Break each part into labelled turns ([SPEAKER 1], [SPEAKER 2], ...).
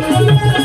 [SPEAKER 1] Thank you.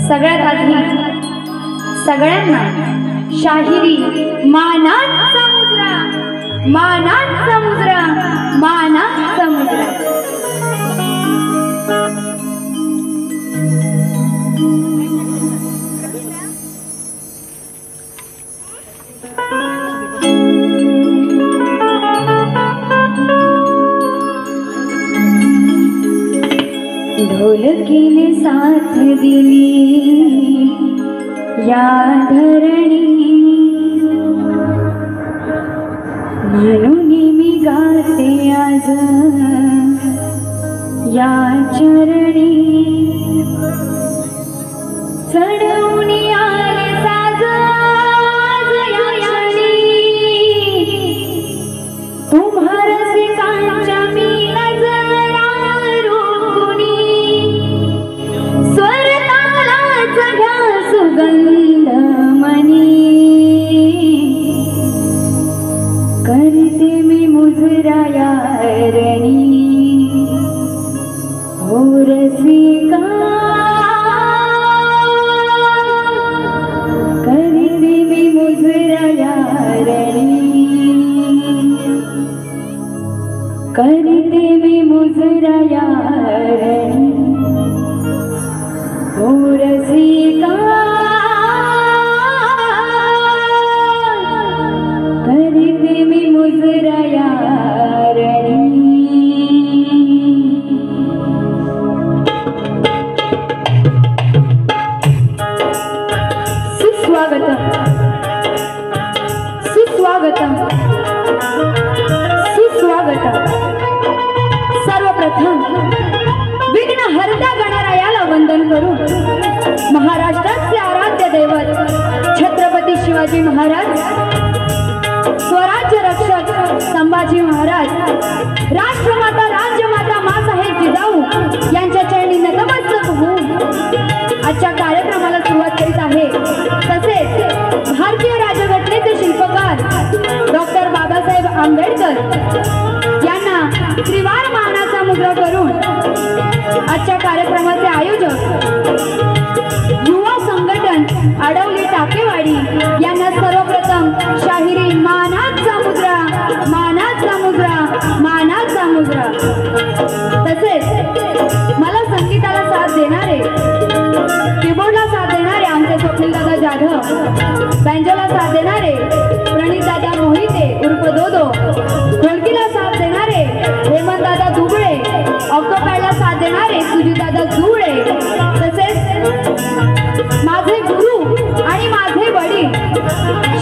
[SPEAKER 1] सगळ्यात आधी सगळ्यांना शाहिरी मानाचा मुजरा, मानाचा मुजरा, मानाचा मुजरा। ढोलकीने साथ दिली या धरणी, म्हणून मी गाते आज या चरणी। चढवून आले साज आज या क्षणी, तुम्हारा सिकांच्या मी नजरा रोखुनी। स्वर तालाचा घ्या सुगंध मनी, करते मी मुजरा या रणी। हो रसिका करते मी मुजरा या रणी, करते मी मुजरा या रणी। हो रसिका करते मी मुजरा या रणी। सुस्वागतम सुस्वागतम सुस्वागतम। सर्वप्रथम विघ्न हरता गणरायाला वंदन करू। महाराष्ट्राचे आराध्य दैवत छत्रपती शिवाजी महाराज स्वराज्य रक्षक संभाजी महाराज, राष्ट्रमाता राज्यमाता माँसाहेब जिजाऊ यांच्या चरणी नतमस्तक होऊन आजच्या कार्यक्रमाला सुरुवात करीत आहे। तसेच भारतीय राज्यघटनेचे शिल्पकार डॉक्टर बाबासाहेब आंबेडकर यांना त्रिवार मानाचा मुद्रा करून आजच्या कार्यक्रमाचे आयोजक युवा संघटन आडवली टाकेवाडी यांना सर्वप्रथम शाहिरी मानाचा मुद्रा, मानाचा मुद्रा, मानाचा मुद्रा। तसेच मला संगीताला साथ देणारे, कीबोर्डला साथ देणारे आमचे स्वप्नील दादा जाधव, बँजोला साथ देणारे प्रणित दादा मोहिते उर्फ दोदो, ढोलकीला साथ देणारे हेमंत दादा दुबळे, ऑक्टोपॅडला साथ देणारे सुजित दादा जुळे, तसेच माझे गुरु आणि माझे वडील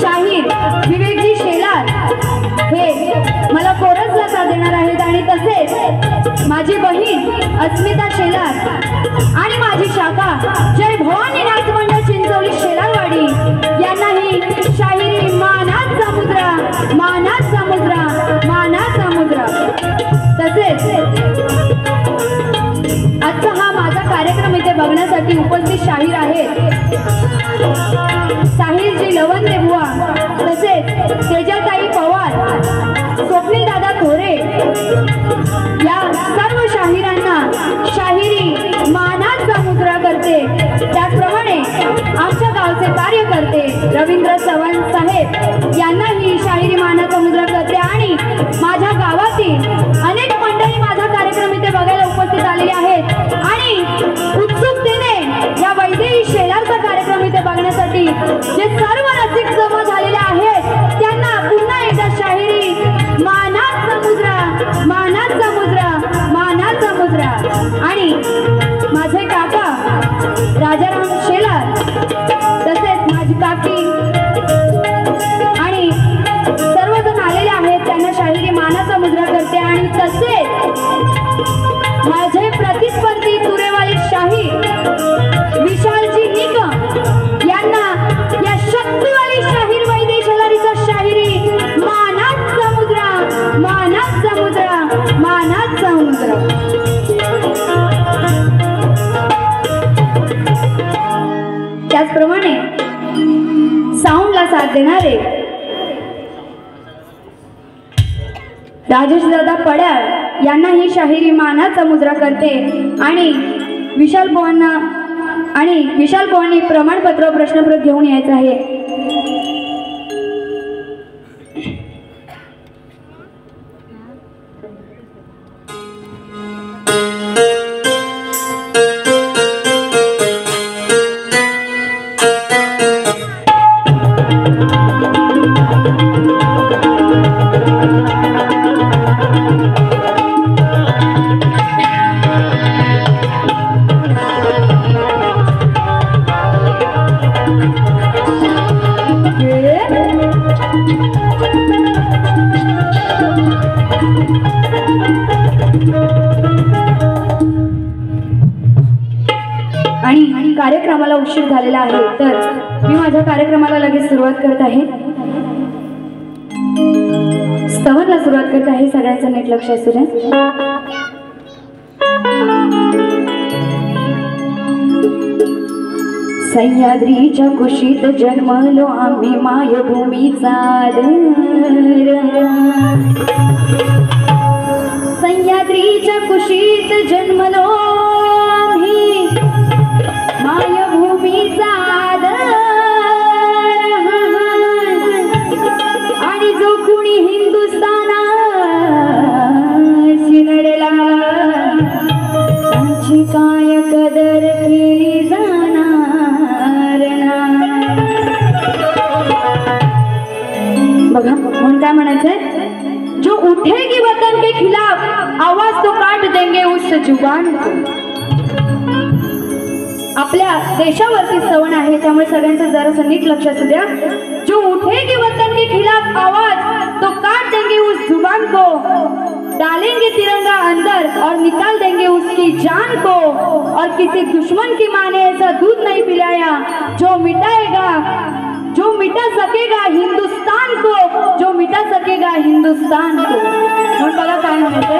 [SPEAKER 1] शाहीर विवेकजी शेलार हे मला कोरसला साथ देणार आहेत। आणि तसेच माझी बहीण अस्मिता शेलार आणि माझी शाखा जय भवानी नाच मंडळ चिंचोली शेलारवाडी यांनाही शाहिरी मानाचा मुद्रा, मानाचा मुद्रा, मानाचा मुद्रा। तसेच आजचा हा माझा कार्यक्रम इथे बघण्यासाठी उपस्थित शाहीर आहेत साहिलजी लवंदे बुवा, तसेच तेजलताई पवार, स्वप्नील दादा थोरे या सर्व शाहिरांना शाहिरी मानाचा मुद्रा करते। त्याचप्रमाणे आमच्या गावचे कार्यकर्ते रवींद्र चव्हाण साहेब यांनाही शाहिरी मानाचा मुद्रा करते। आणि माझ्या गावातील अनेक मंडळी माझा कार्यक्रम इथे बघायला उपस्थित आलेले आहेत आणि उत्सुकतेने या वैदेही शेलारचा कार्यक्रम इथे बघण्यासाठी जे सर्व रसिक जमा झालेले आहेत त्यांना पुन्हा एकदा शाहिरी मानाचा मुद्रा, मानाचा मुद्रा, मानाचा मुद्रा। आणि माझे काका राजाराम शेलार, तसेच माझी काकी आणि सर्वजण आलेले आहेत त्यांना शाहिरी मानाचा मुद्रा करते। आणि तसेच माझे प्रतिस्पर्धी तुरेवाली शाहीर विशालजी निकम यांना या शक्तिवाली शाहीर वैदेही शेलारीचा शाहिरी मानाचा मुद्रा, मानाचा मुद्रा, मानाचा मुद्रा। त्याचप्रमाणे साऊंडला साथ देणारे राजेश दादा पड्याळ यांनाही शाहिरी मानाचा मुद्रा करते। आणि विशाल पवारांनी प्रमाणपत्र प्रश्नपत्र घेऊन यायचं आहे। आणि कार्यक्रमाला उशीर झालेला आहे तर मी माझ्या कार्यक्रमाला लगेच सुरुवात करत आहे। स्तवनला सुरुवात करत आहे। सगळ्यांचं नीट लक्ष असू द्या। सह्याद्रीच्या कुशीत जन्मलो आम्ही मायभूमीचा आदर, सह्याद्रीच्या कुशीत जन्मलो आम्ही मायभूमीचा आदर। आणि जो कुणी हिंदुस्थानाशी लढला त्यांची काय कदर केली जाणार नाही। बघा म्हणून काय म्हणायचंय, जो उठेगी वतन के खिलाफ आवाज तो काट देंगे उस जुबान को। आपल्या देशावरती सवण आहे त्यामुळे सगळ्यांचं जरासं नीट लक्ष असू द्या। जो उठेगी वतन के खिलाफ आवाज तो काट देंगे उस जुबान को, डालेंगे तिरंगा अंदर और निकाल देंगे उसकी जान को। और किसी दुश्मन की माँ ने ऐसा दूध नहीं पिलाया जो मिटाएगा, जो मिटा सकेगा हिंदुस्तान को, जो हिंदुस्तान को. म्हणून बघा काय म्हणायचंय.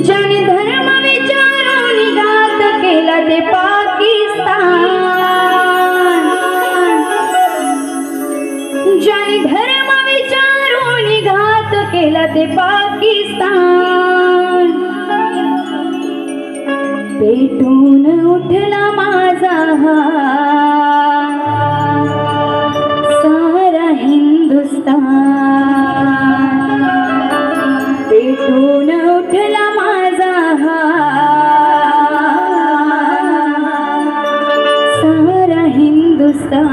[SPEAKER 1] ज्याने धर्म विचारून घात केला ते पाकिस्तान, ज्याने धर्म विचारून घात केला ते पाकिस्तान, पेटून उठला माझा सारा हिंदुस्तान, पेटून उठला माझा सारा हिंदुस्तान.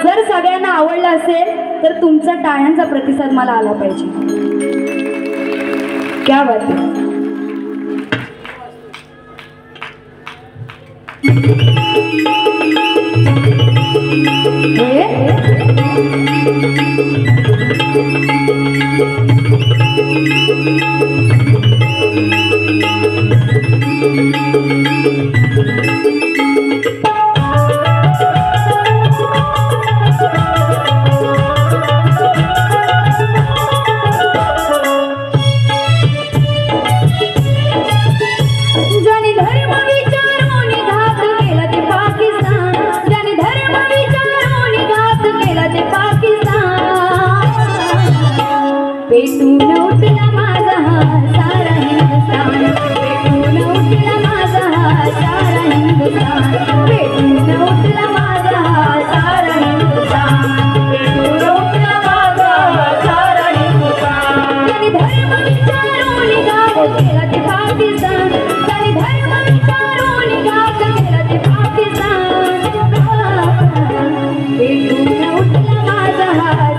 [SPEAKER 1] जर सगळ्यांना आवडलं असेल तर तुमचा टाळ्यांचा प्रतिसाद मला आला पाहिजे. क्या बात आहे. पेटून उठला माझा सारा हिंदुस्तान, पेटून उठला माझा सारा हिंदुस्तान, पेटून उठला माझा सारा हिंदुस्तान, पेटून उठला माझा सारा हिंदुस्तान. त्यांनी धर्म विचारून घात केला ते पाकिस्तान, त्यांनी धर्म विचारून घात केला ते पाकिस्तान, पेटून उठला माझा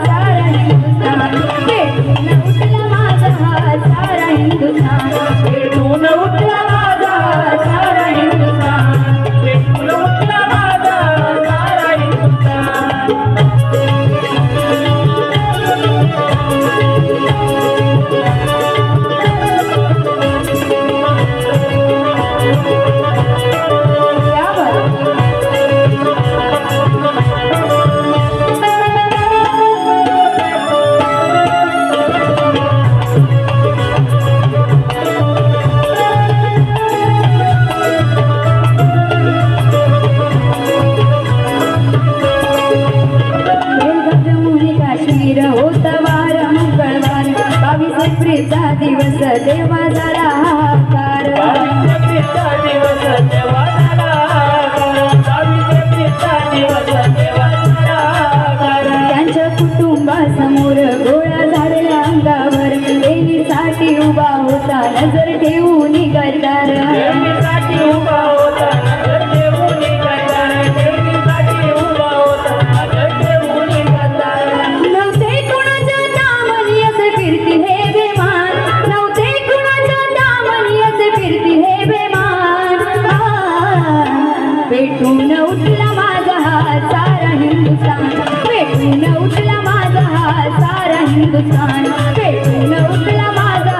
[SPEAKER 1] सारा हिंदुस्तान, पेटून उठला माझा सारा हिंदुस्तान, पेटून उठला माझा सारा हिंदुस्तान, पेटून उठला माझा सारा हिंदुस्तान. क्या बात. काश्मीर होता वार मंगळवार, 22 एप्रिलचा दिवस तेव्हा झाला हाहाकार, 22 एप्रिलचा दिवस तेव्हा झाला हाहाकार, 22 एप्रिलचा दिवस तेव्हा झाला हाहाकार. त्यांच्या कुटुंबासमोर गोळा झालेल्या अंगावर देवीसाठी उभा होता नजर ठेवून गद्दार, देवीसाठी उभा होता नजर ठेवून गद्दार, देवीसाठी उभा होता नजर ठेवून गद्दार. नव्हते कुणाच्या दामनी असे फिरती हे बेमान, नव्हते कुणाच्या दामनी असे फिरती हे बेमान. पेटून उठला माझा सारा हिंदुस्तान, पेटून उठला माझा सारा हिंदुस्तान, पेटून उठला माझा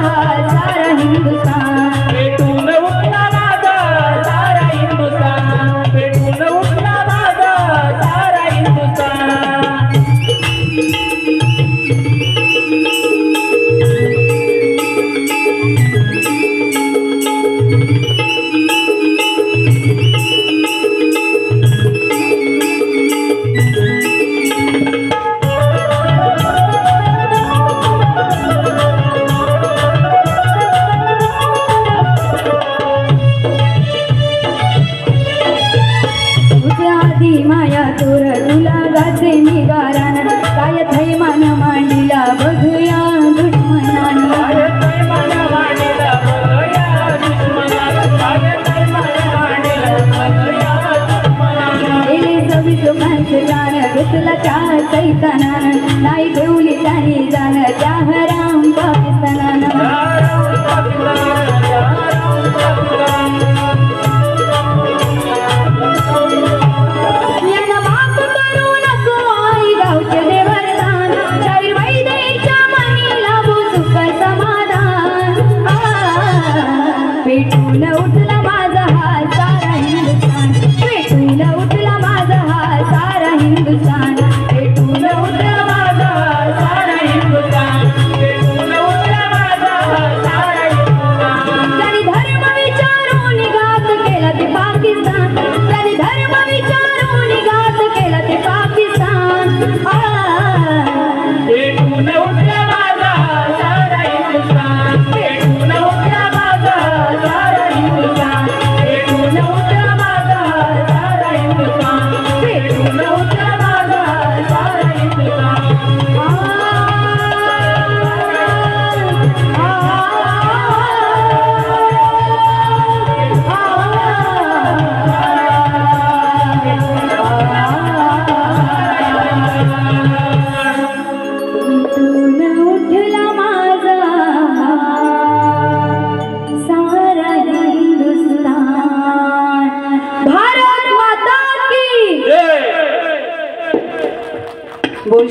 [SPEAKER 1] सारा हिंदुस्तान, पेटून उठला माझा सारा हिंदुस्तान, पेटून उठला माझा सारा हिंदुस्तान.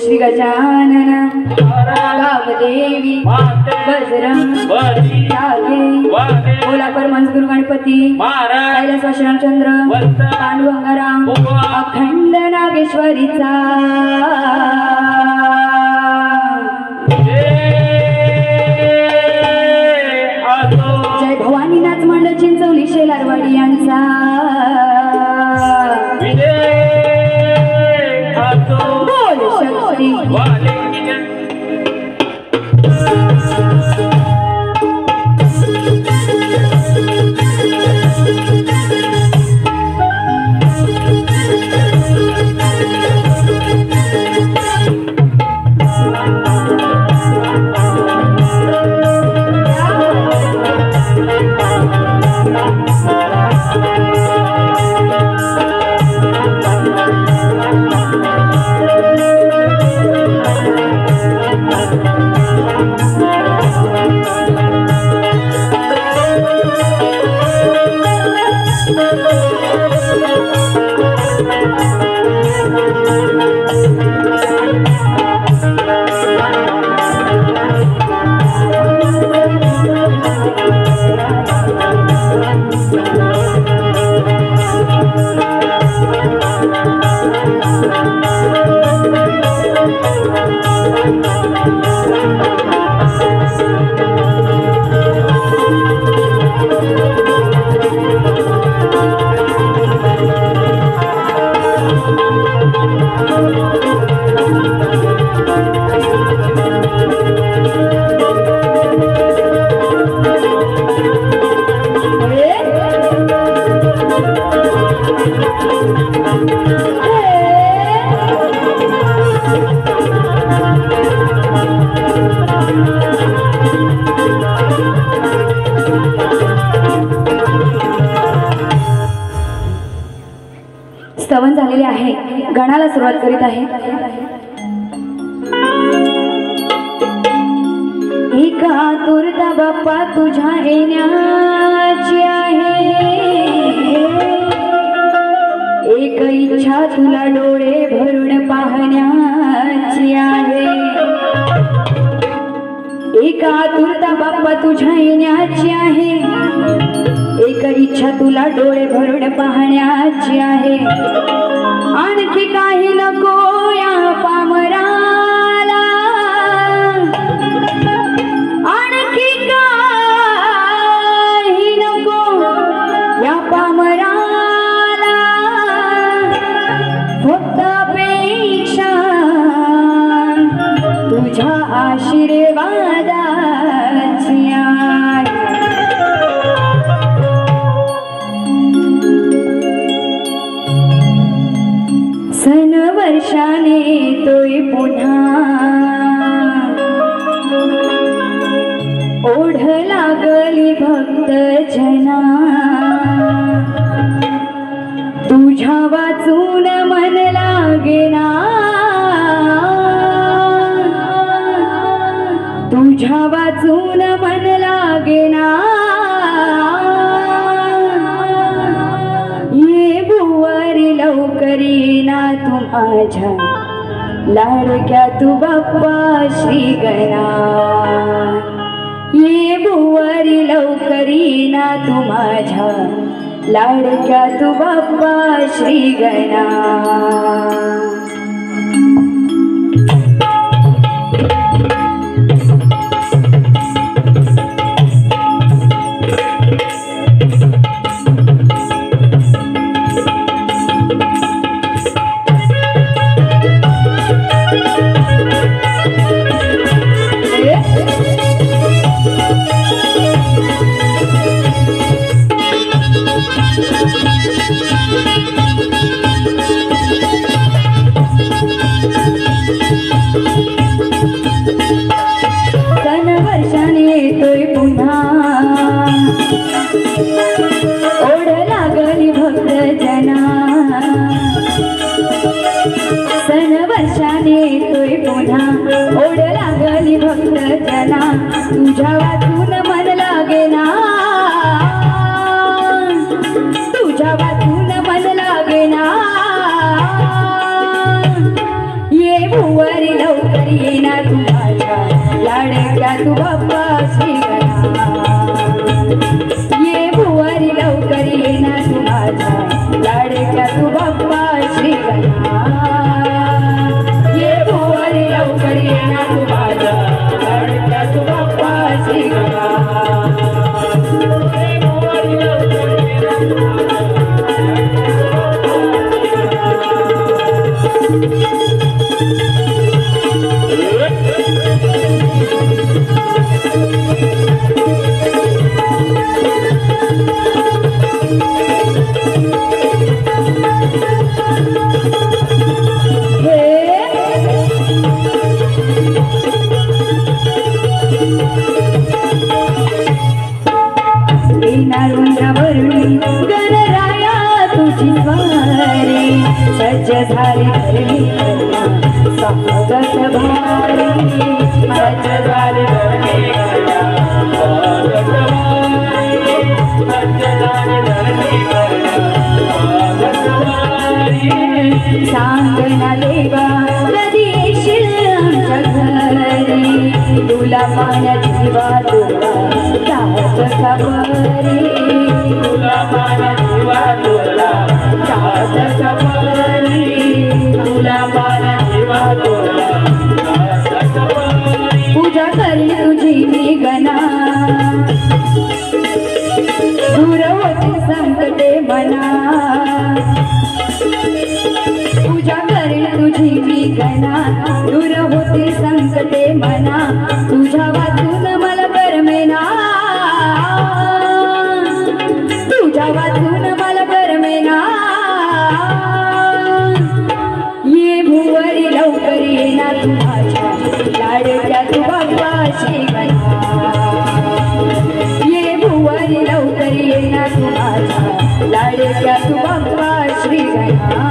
[SPEAKER 1] श्री गजानन गावदेवी बजरंग कोल्हापूर मंजूर गणपती कैलासवासी रामचंद्र पांडुरंगाराम अखंड नागेश्वरीचा जय भवानीनाथ मंडळ चिंचवली शेलारवाडी यांचा बोल शक्ती स्तवन झालेले आहे. गणाला सुरुवात करीत आहे. एका आतुरता बाप्पा तुझ्या येण्याची आहे, एक इच्छा तुला डोळे भरून पाहण्याची आहे. एक आतुरता बाप्पा तुझ्या येण्याची आहे, एक इच्छा तुला डोळे भरून पाहण्याची आहे. आणखी काही नको या पामराला, आणखी काही नको या पामराला, फक्त अपेक्षा तुझ्या आशीर्वादाची आहे. सन वर्षाने येतोय पुन्हा, ओढ लागली भक्त जना, तुझ्या वाचून मन लागेना, तुझ्या वाचून मन लागेना. ये बुवारी लवकरी ना तू माझ्या लाडक्या तू बाप्पा श्री गणा. ये बुवारी लवकरी ना तू माझ्या लाडक्या तू बाप्पा श्री गणा. ओढ लागली भक्त जना, तुझ्या वाचून मन लागेना, तुझ्या वाचून मन लागेना. ये भुवरी बाप्पा श्रीगणा ये भुवारी लवकर ये ना तू माझा लाडक्या तू बाप्पा श्रीगणा ये भुवारी लवकर ये ना तू माझा लाडक्या तू बाप्पा श्रीगणा गणराया तुझी स्वारी सज्ज झाली धरणी स्वागत भारी सज्ज झाली धरणी स्वागत भारी सज्ज झाली धरणी स्वागत भारी सांग ना देवा कधी येशील आमच्या घरी तुला माया जीवा तुला जात खबरी तुला माया जीवा तुला जात खबरी तुला माया जीवा तुला जात खबरी पूजा करी तुझी मी गणा दूर होती संकटे मना पूजा करी तुझी मी गणा दूर होती संकटे मना तुझ्या वाचून मला करमेना तुझ्या वाचून मला करमेना ये भुवरी लवकर ये ना तू माझ्या लाडक्या तू बाप्पा श्रीगणा ये भुवरी लवकर ये ना तू माझ्या लाडक्या तू बाप्पा श्रीगणा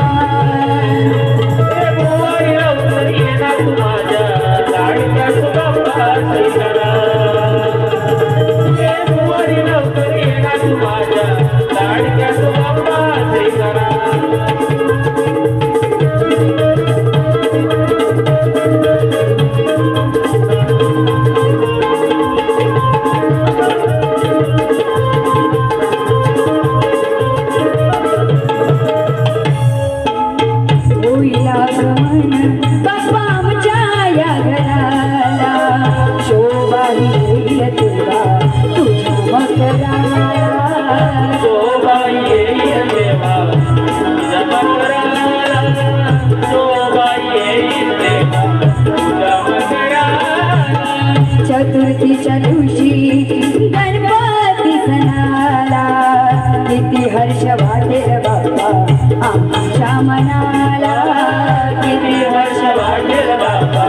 [SPEAKER 1] चतुर्थीच्या दिवशी गणपती सणाला किती हर्ष वाटेल बाप्पा आमच्या मनाला किती हर्ष वाटेल बाप्पा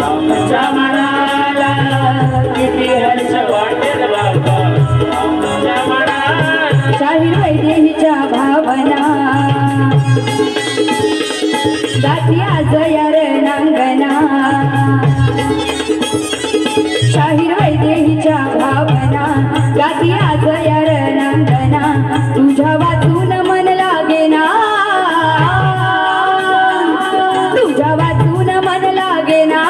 [SPEAKER 1] आमच्या मनाला किती हर्ष वाटेल बाप्पा आमच्या मनाला शाहीर वैदेहीच्या भावना गाती आज या रणांगणा शाहीर वैदेहीच्या भावना गाती आज या रणांगणा तुझ्या वाचून मन लागेना तुझ्या वाचून मन लागेना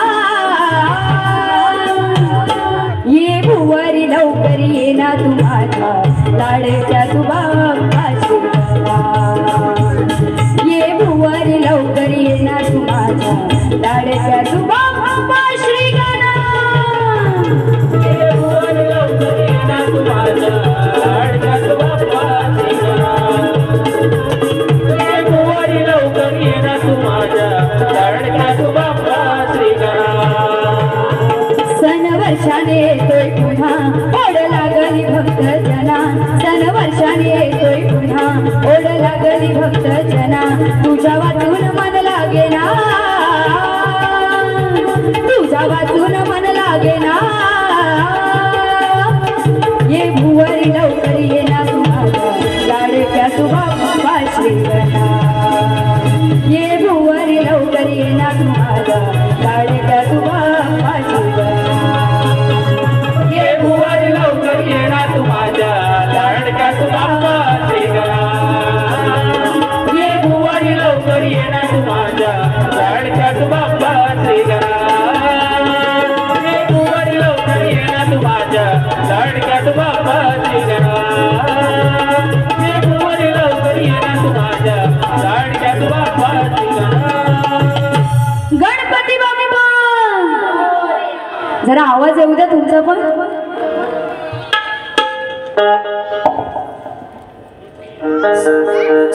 [SPEAKER 1] ये भुवरी लवकर ये ना तू माझ्या लाडक्या तू बाप्पा श्रीगणा ये भुवरी लवकर ये ना तू माझ्या लाडक्या तू बाप्पा श्रीगणा ये भुवरी लवकर ये ना तू माझ्या लाडक्या तू बाप्पा श्रीगणा ये भुवरी लवकर ये ना तू माझ्या लाडक्या तू बाप्पा श्रीगणा सन वर्षाने येतोय पुन्हा ओढ लागली भक्त जना सन वर्षाने येतोय पुन्हा ओढ लागली भक्त जना तुझ्या वाचून मन लागेना तुझ्या वाचून मन लागेना ये भुवरी लवकर ये ना तू माझ्या लाडक्या तू बाप्पा श्रीगणा ये भुवरी लवकर ये ना तू माझ्या लाडक्या तू बाप्पा श्रीगणा ये भुवरी लवकर ये ना तू माझ्या लाडक्या तू बाप्पा श्रीगणा ये भुवरी लवकर ये ना तू माझ्या लाडक्या तू बाप्पा श्रीगणा
[SPEAKER 2] लाडक्यात बापाची गणा फेब्रुवारी लवकर येणार माझ्या लाडक्यात बापाची गणा
[SPEAKER 1] गणपती बाप्पा जरा आवाज येऊ द्या तुमचा पण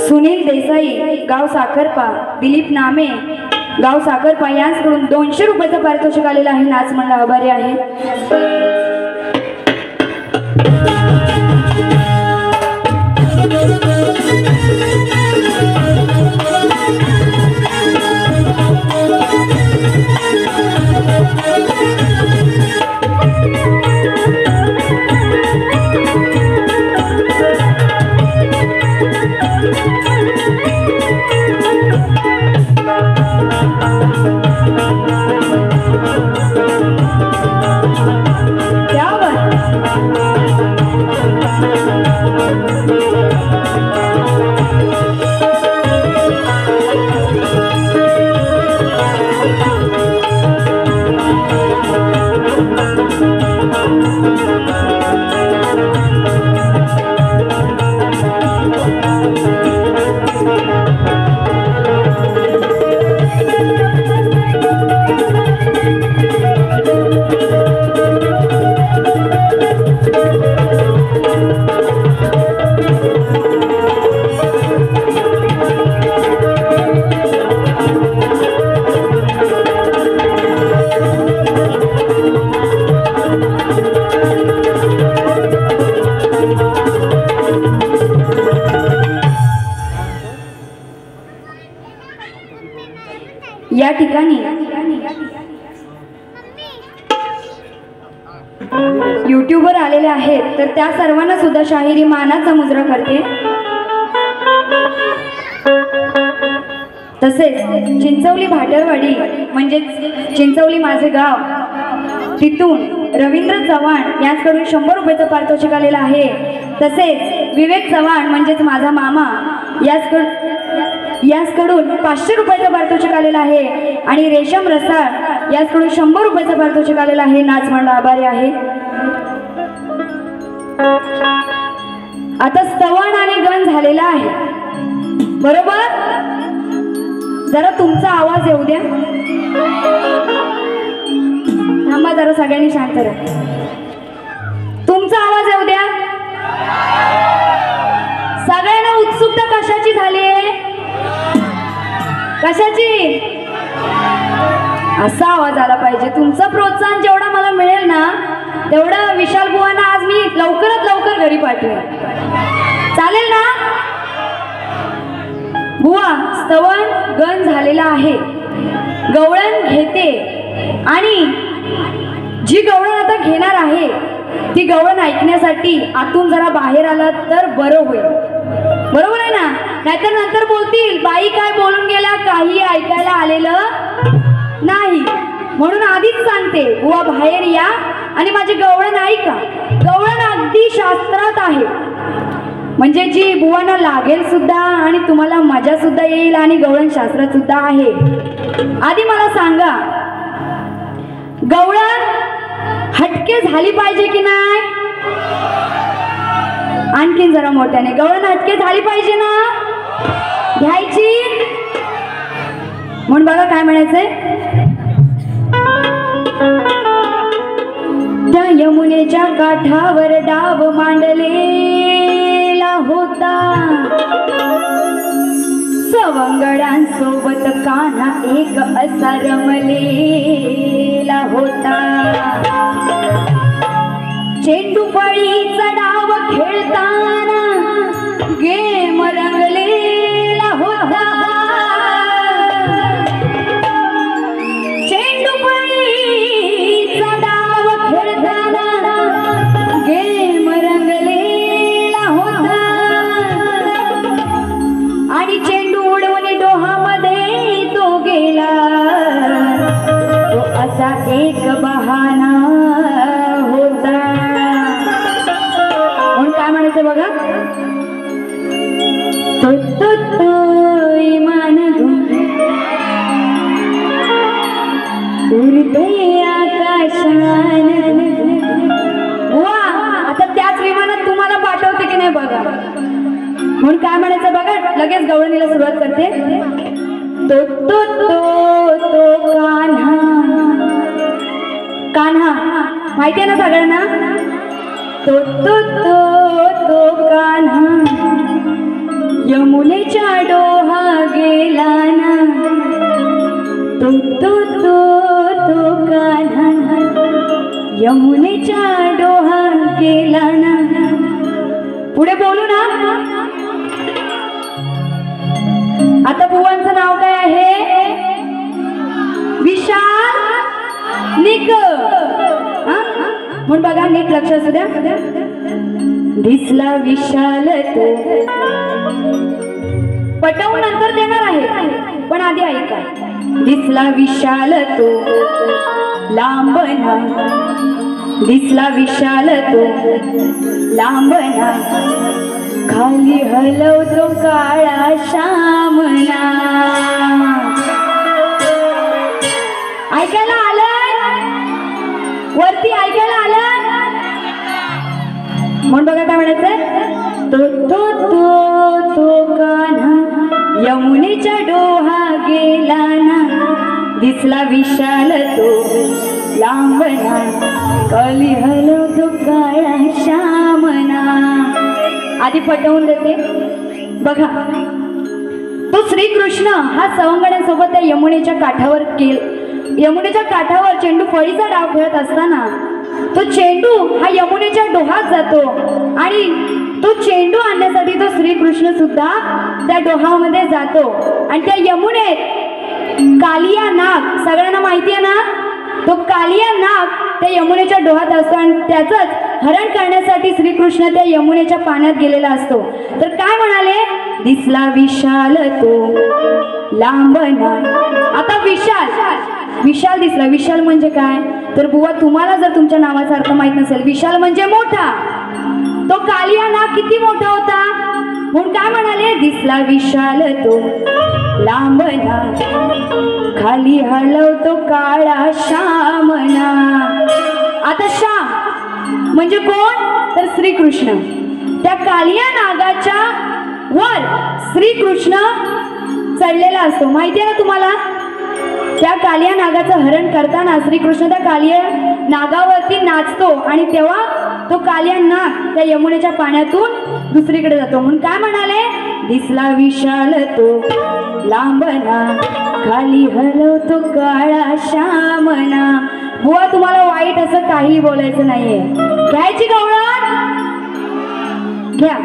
[SPEAKER 1] सुनील देसाई गाव साखरपा दिलीप नामे गाव साखरपा यांच्याकडून 200 रुपयाचं पारितोषिक आलेलं आहे नाच मंडळ आभारी आहे या ठिकाणी यूट्यूबवर आलेले आहेत तर त्या सर्वांना सुद्धा शाहिरी मानाचा मुजरा करते तसेच चिंचवली भाटरवाडी म्हणजे चिंचवली माझे गाव तिथून रवींद्र चव्हाण यांच्याकडून 100 रुपयाचं पारितोषिक आलेलं आहे तसेच विवेक चव्हाण म्हणजेच माझा मामा याचकडून 500 रुपयाचं पारितोषिक आलेलं आहे आणि रेशम रसाळ याचकडून 100 रुपयाचं पारितोषिक आलेलं आहे नाच मंडळ आभारी आहे आता स्तवन आणि गण झालेला आहे बरोबर जरा तुमचा आवाज येऊ द्या थांबा जरा सगळ्यांनी शांत राहा तुमचा आवाज येऊ द्या सगळ्यांना उत्सुकता कशाची झाली कशाची असा आवाज आला पाहिजे तुमचं प्रोत्साहन जेवढा मला मिळेल ना तेवढं विशाल बुवांना आज मी लवकरात लवकर घरी पाठवेन चालेल ना बुवा स्तवन गण झालेला आहे गवळण घेते आणि जी गवळण आता घेणार आहे ती गवळण ऐकण्यासाठी आतून जरा बाहेर आला तर बरं होईल बरोबर आहे ना नाहीतर नंतर बोलतील बाई काय बोलून गेल्या काही ऐकायला आलेलं नाही म्हणून आधीच सांगते बुवा बाहेर या आणि माझी गवळण ऐका गवळण अगदी शास्त्रात आहे म्हणजे जी बुवांना लागेल सुद्धा आणि तुम्हाला मजा सुद्धा येईल आणि गवळण शास्त्रात सुद्धा आहे आधी मला सांगा गवळण हटके झाली पाहिजे की नाही आणखीन जरा मोठ्याने गवळण हटके झाली पाहिजे ना घ्यायची म्हणून बघा काय म्हणायचंय त्या यमुनेच्या काठावर डाव मांडलेला होता सवंगड्यांसोबत कान्हा एक असा रमलेला होता चेंडू फळीचा डाव खेळताना गेम रंगलेला होता चेंडू फळीचा डाव खेळताना गेम रंगलेला होता आणि चेंडू उडवून डोहामध्ये तो गेला तो असा एक बहाना होता म्हणून काय म्हणायचं बघा तो तो तो इमान उडते आकाशान वा लगेच गवळणीला सुरुवात करते. तो तो तो तो कान्हा. कान्हा माहिती आहे ना सगळ्यांना. तो तो तो तो कान्हा यमुनेच्या डोहा गेला ना. तो तो तो तो कान्हा यमुनेच्या डोहा गेला ना. पुढे बोलू ना. आता बुवांचं नाव काय आहे. विशाल निक. म्हणून बघा नीट लक्ष असू द्या. दिसला विशाल तो. पटवून नंतर देणार आहे पण आधी ऐका. दिसला विशाल तो लांबना. दिसला विशाल तो लांबना. खाली हलवतो काळा श्यामना. ऐकायला आलं. वरती ऐकायला आलं. म्हणून बघा काय म्हणायचंय. तो तो तो तो कान्हा यमुनेच्या डोहा गेला ना. दिसला विशाल तो लांबना. खाली हलवतो काळा श्यामना. आधी पटवून देते बघा. तो श्रीकृष्ण हा सवंगड्यांसोबत त्या यमुनेच्या काठावर चेंडू फळीचा डाव खेळत असताना तो चेंडू हा यमुनेच्या डोहात जातो आणि तो चेंडू आणण्यासाठी तो श्रीकृष्ण सुद्धा त्या डोहामध्ये जातो. आणि त्या यमुनेत कालिया नाग, सगळ्यांना माहिती आहे ना. तो कालिया नाग त्या यमुनेच्या डोहात असतो आणि त्याचंच हरण करण्यासाठी श्रीकृष्ण त्या यमुनेच्या पाण्यात गेलेला असतो. तर काय म्हणाले. दिसला विशाल तो लांबना. आता विशाल दिसला. विशाल म्हणजे काय तर बुवा तुम्हाला जर तुमच्या नावाचा अर्थ माहित नसेल. विशाल म्हणजे मोठा. तो कालिया नाग किती मोठा होता म्हणून काय म्हणाले. दिसला विशाल तो लांबना. खाली हलवतो काळा श्यामना. आता श्याम म्हणजे कोण तर श्रीकृष्ण. त्या कालिया नागाच्या वर श्रीकृष्ण चढलेला असतो. माहिती आहे ना तुम्हाला. त्या कालिया नागाचं हरण करताना श्रीकृष्ण त्या कालिया नागावरती नाचतो आणि तेव्हा तो कालिया नाग त्या यमुनेच्या पाण्यातून दुसरीकडे जातो. म्हणून काय म्हणाले. दिसला विशाल तो लांबना. खाली हलवतो काळा श्यामना. बुवा तुम्हाला वाईट असं काही बोलायचं नाहीये. घ्यायची गवळण घ्या.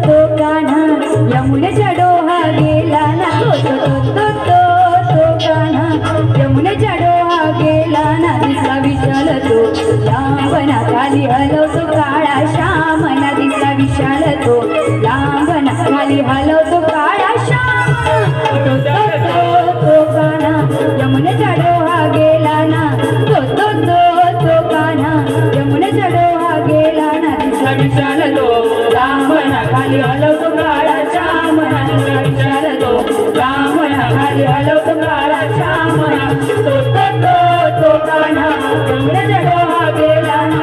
[SPEAKER 1] तो कान्हा यमुनेच्या डोहा गेला ना. तो कान्हा यमुनेच्या डोहा गेला ना. दिसला विशाल तो लांबना. खाली हलवतो काळा श्यामना. दिसला विशाल तो लांबना. खाली हलवतो काळा श्यामना. तो कान्हा यमुनेच्या डोहा गेला ना. तो कान्हा यमुनेच्या डोहा गेला ना. दिसला विशाल तो लांबना. खाली हलवतो काळा श्यामना. दिसला विशाल तो लांबना. खाली हलवतो काळा श्यामना. तो कान्हा यमुनेच्या डोहा गेला ना.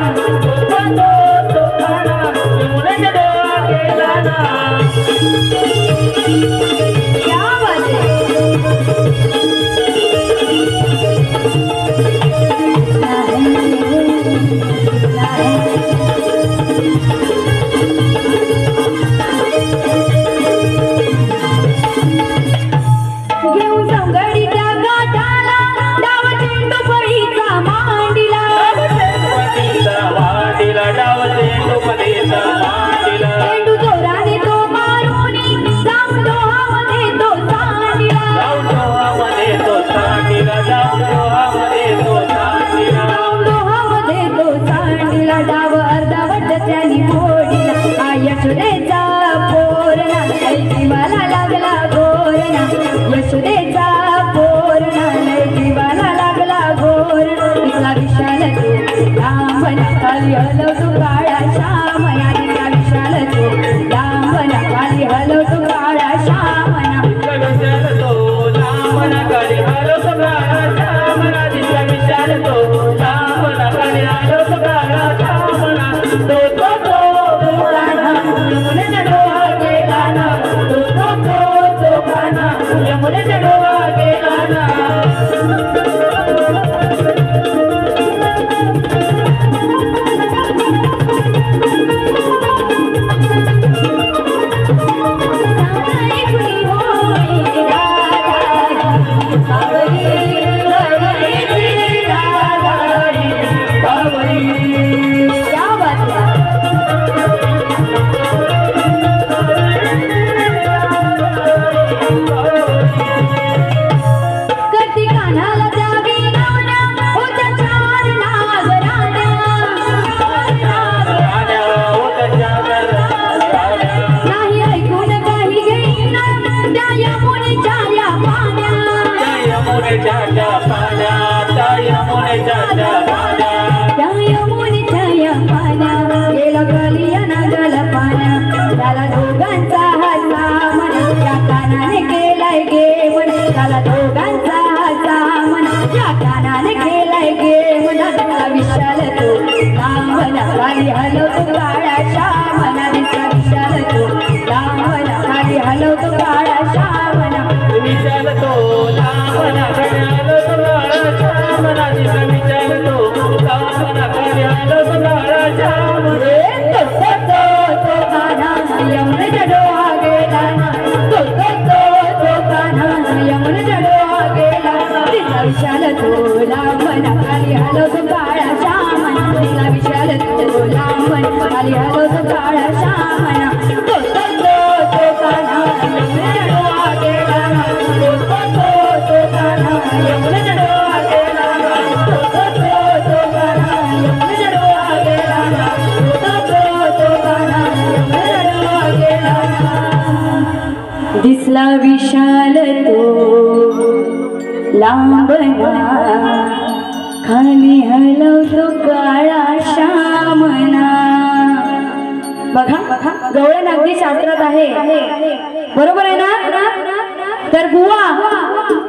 [SPEAKER 1] या कानाने केलाय गेम दिसला विशाल तो लांबला खाली हलवतो काळा श्यामना दिसला विशाल तो लांबला खाली हलवतो काळा श्यामना
[SPEAKER 2] विशाल तो लांबना खाली हलवतो काळा श्यामना दिसला विशाल तो लांबना खाली हलवतो काळा श्यामना
[SPEAKER 1] तो कान्हा यमुनेच्या डोहा गेला तो कान्हा यमुनेच्या डोहा गेला दिसला विशाल तो लांबना खाली हलवतो काळा श्यामना दिसला विशाल तो लांबना खाली हलवतो काळा श्यामना तो कान्हा यमुनेच्या डोहा गेला तो कान्हा यमुनेच्या डोहा गेला तो कान्हा यमुनेच्या डोहा गेला दिसला विशाल तो लांबना खाली हलवतो काळा श्यामना बघा गवळण अगदी शास्त्रात आहे बरोबर आहे ना तर बुवा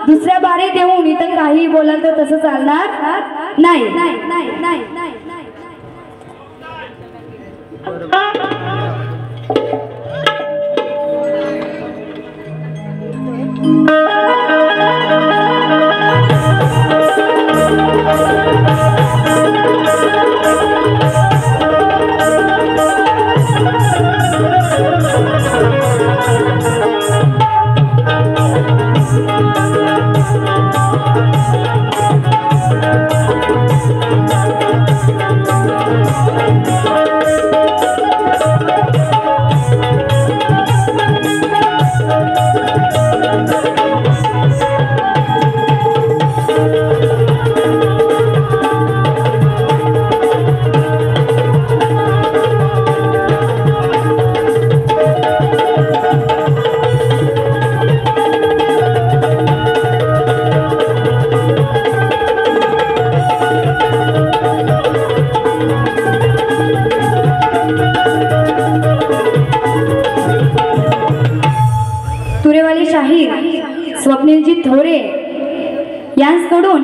[SPEAKER 1] दुसऱ्या बारीत येऊन इथं काही बोलाल तर तसं चालणार नाही तुरेवाली शाहीर स्वप्नीलजी थोरे यांकडून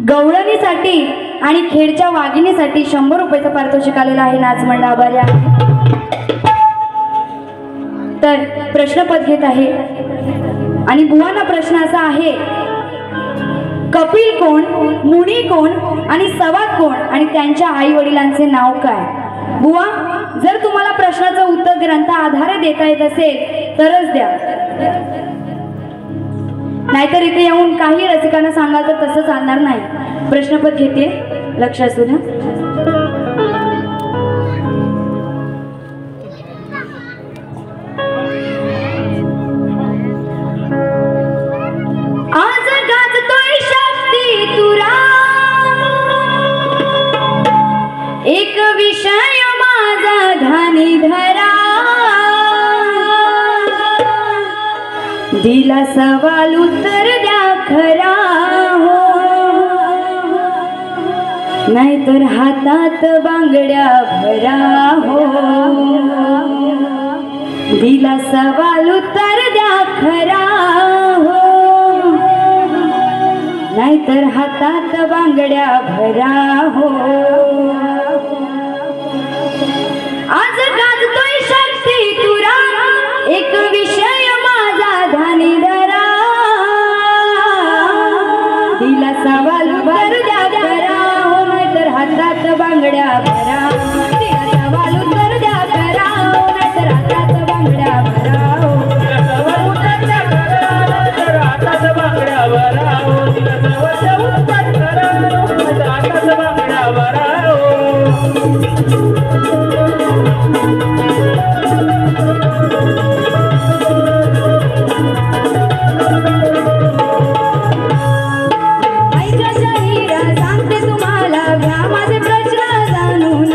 [SPEAKER 1] गवळणीसाठी आणि खेडच्या वाघिणीसाठी 100 रुपयाचं पारितोषिक आलेलं आहे. नाचमंडळ आभारी आहे. तर प्रश्नपद घेत आहे आणि बुवांना प्रश्न असा आहे, कपिल कोण, मुनी कोण आणि सवाद कोण आणि त्यांच्या आई वडिलांचे नाव काय? बुवा, जर तुम्हाला प्रश्नाचं उत्तर ग्रंथ आधारे देता येत असेल तरच द्या, नाहीतर इथे येऊन काही रसिकांना सांगाल तर तसं चालणार नाही. प्रश्नपद घेते, लक्ष असू द्या. आज गाजतोय शक्ती तुरा, एक विषय माझा धानी धरा, दिला सवाल उत्तर द्या खरा हो, नाहीतर हातात बांगड्या भरा हो. दिला सवाल उत्तर द्या खरा हो, नाहीतर हातात बांगड्या भरा हो. आज गाजतोय शक्ती तुरा, एक विषय माझा धानी धरा, दिला सवाल उत्तर द्या खरा हो, नाहीतर हातात बांगड्या भरा. दिला सवाल उत्तर द्या खरा हो, नाहीतर हातात बांगड्या भरा हो.
[SPEAKER 2] सवाल उत्तर द्या खरा, नाहीतर हातात बांगड्या भरा हो. दिला सवाल उत्तर खरा, नाहीतर हातात बांगड्या भरा हो.
[SPEAKER 1] ऐका शाहिरा, सांगते तुम्हाला घ्या माझे प्रश्न जाणून.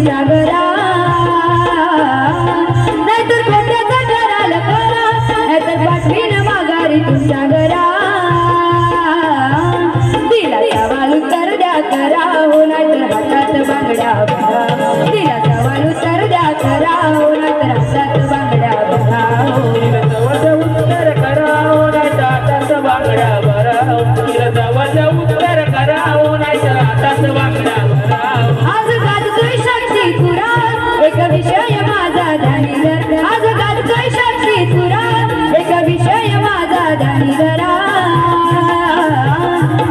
[SPEAKER 1] तुमच्या घरा नाहीतर खोट्याचा कराल करा नाहीतर पाठवीन माघारी तुमच्या घरा दिला सवाल उत्तर द्या करा हो नाहीतर हातात बांगड्या भरा दिला सवाल उत्तर द्या करा हो नाहीतर हातात बांगड्या भरा
[SPEAKER 2] उत्तर करावं नाही तर हातात बांगड्या भराव उत्तर करावं नाही तर हातात बांगड्या भराव
[SPEAKER 1] आज गाजतोय साक्षी तुरा एक विषय माझा ध्यानी आज गाजतोय साक्षी तुरा एक विषय माझा ध्यानी धरा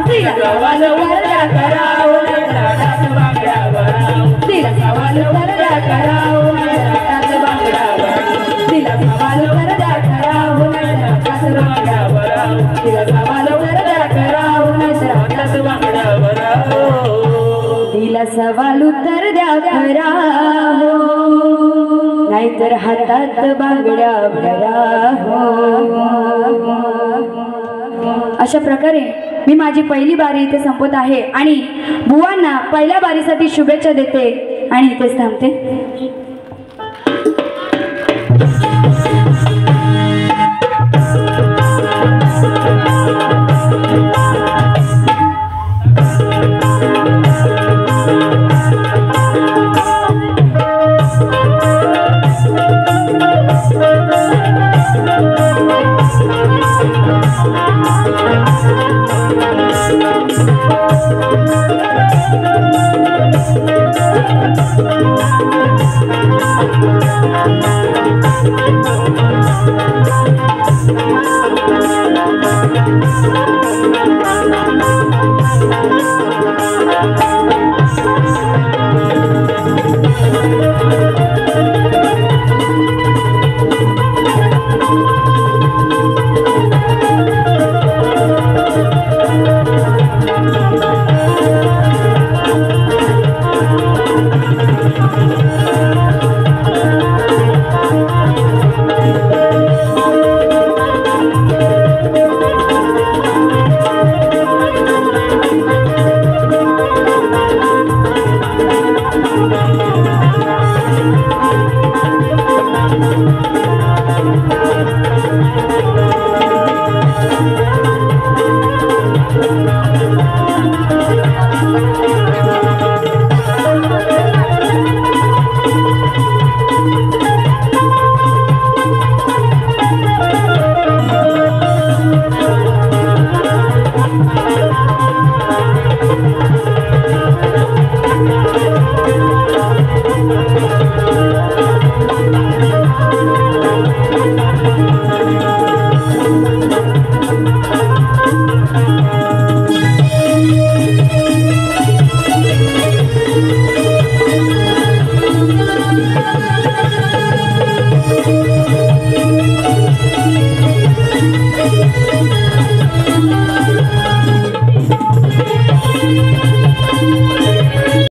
[SPEAKER 1] दिला सवाल उत्तर करा हो नाहीतर हातात बांगड्या भराव दिला सवाल उत्तर करा हो नाहीतर हातात बांगड्या भराव दिला सवाल उत्तर करा हो नाहीतर हातात बांगड्या भराव दिला सवाल उत्तर करा हो नाहीतर हातात बांगड्या भराव दिला सवाल उत्तर द्या करा हो नाहीतर हातात बांगड्या भरा हो अशा प्रकारे मी माझी पहिली बारी इथे संपत आहे आणि बुवांना पहिल्या बारीसाठी शुभेच्छा देते आणि इथेच थांबते.